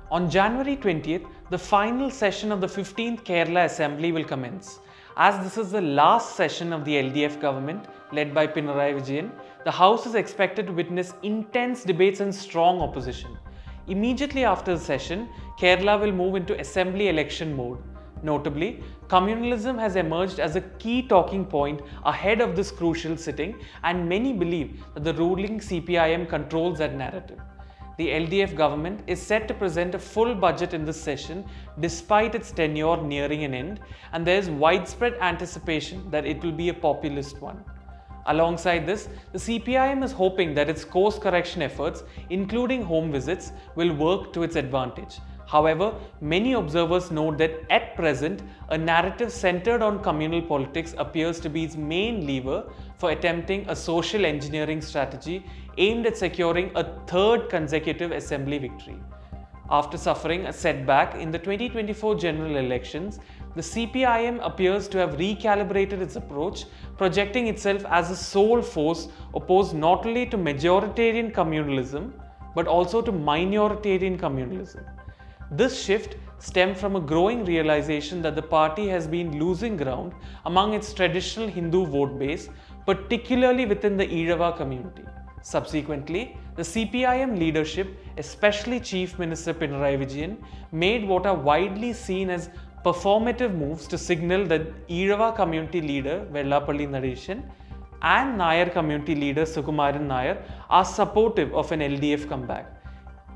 On January 20th, the final session of the 15th Kerala Assembly will commence. As this is the last session of the LDF government led by Pinarayi Vijayan, the House is expected to witness intense debates and strong opposition. Immediately after the session, Kerala will move into assembly election mode. Notably, communalism has emerged as a key talking point ahead of this crucial sitting, and many believe that the ruling CPIM controls that narrative. The LDF government is set to present a full budget in this session despite its tenure nearing an end, and there is widespread anticipation that it will be a populist one. Alongside this, the CPIM is hoping that its course correction efforts, including home visits, will work to its advantage. However, many observers note that at present, a narrative centered on communal politics appears to be its main lever for attempting a social engineering strategy aimed at securing a third consecutive assembly victory. After suffering a setback in the 2024 general elections, the CPIM appears to have recalibrated its approach, projecting itself as a sole force opposed not only to majoritarian communalism but also to minoritarian communalism. This shift stemmed from a growing realization that the party has been losing ground among its traditional Hindu vote base, particularly within the Ezhava community. Subsequently, the CPIM leadership, especially Chief Minister Pinarayi Vijayan, made what are widely seen as performative moves to signal that Ezhava community leader Vellapalli Nadeshan and Nayar community leader Sukumaran Nayar are supportive of an LDF comeback.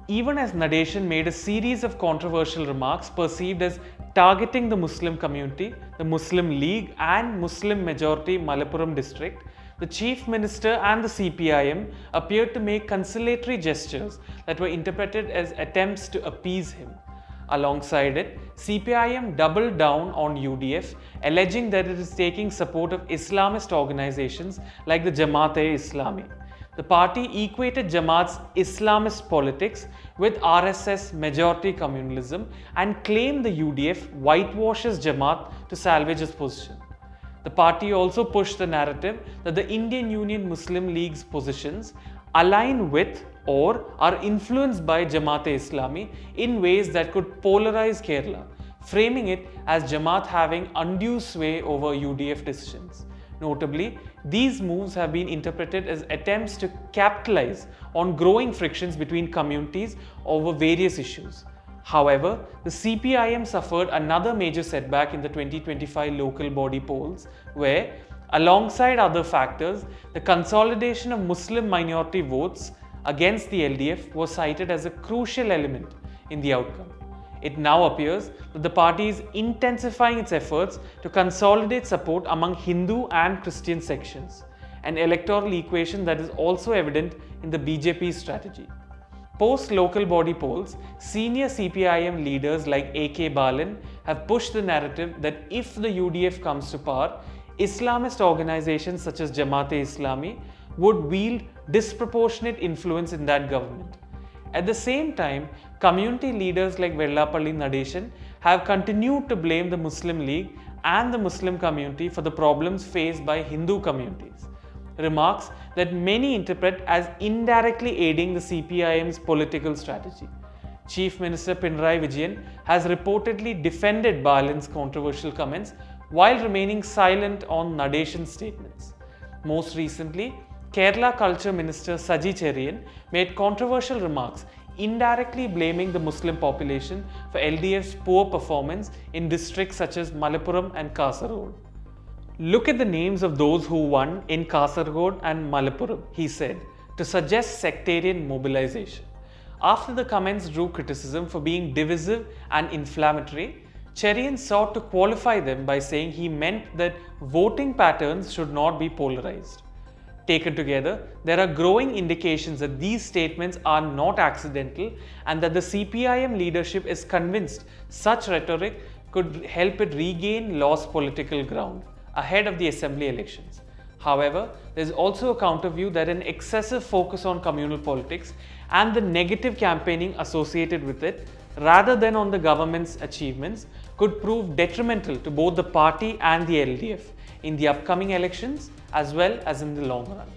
Even as Nadeshan made a series of controversial remarks perceived as targeting the Muslim community, the Muslim League and Muslim majority Malappuram district, the Chief Minister and the CPIM appeared to make conciliatory gestures that were interpreted as attempts to appease him. Alongside it, CPIM doubled down on UDF, alleging that it is taking support of Islamist organizations like the Jamaat-e-Islami. The party equated Jamaat's Islamist politics with RSS majority communalism and claimed the UDF whitewashes Jamaat to salvage its position. The party also pushed the narrative that the Indian Union Muslim League's positions align with or are influenced by Jamaat-e-Islami in ways that could polarize Kerala, framing it as Jamaat having undue sway over UDF decisions. Notably, these moves have been interpreted as attempts to capitalize on growing frictions between communities over various issues. However, the CPIM suffered another major setback in the 2025 local body polls, where, alongside other factors, the consolidation of Muslim minority votes against the LDF was cited as a crucial element in the outcome. It now appears that the party is intensifying its efforts to consolidate support among Hindu and Christian sections, an electoral equation that is also evident in the BJP's strategy. Post-local body polls, senior CPIM leaders like A.K. Balan have pushed the narrative that if the UDF comes to power, Islamist organizations such as Jamaat-e-Islami would wield disproportionate influence in that government. At the same time, community leaders like Vellapalli Nadeshan have continued to blame the Muslim League and the Muslim community for the problems faced by Hindu communities, remarks that many interpret as indirectly aiding the CPIM's political strategy. Chief Minister Pinarayi Vijayan has reportedly defended Balan's controversial comments while remaining silent on Nadeshan's statements. Most recently, Kerala Culture Minister Saji Cherian made controversial remarks indirectly blaming the Muslim population for LDF's poor performance in districts such as Malappuram and Kasaragod. Look at the names of those who won in Kasaragod and Malappuram, he said, to suggest sectarian mobilization. After the comments drew criticism for being divisive and inflammatory, Cherian sought to qualify them by saying he meant that voting patterns should not be polarized. Taken together, there are growing indications that these statements are not accidental and that the CPIM leadership is convinced such rhetoric could help it regain lost political ground ahead of the assembly elections. However, there is also a counter view that an excessive focus on communal politics and the negative campaigning associated with it, rather than on the government's achievements, could prove detrimental to both the party and the LDF in the upcoming elections as well as in the long run.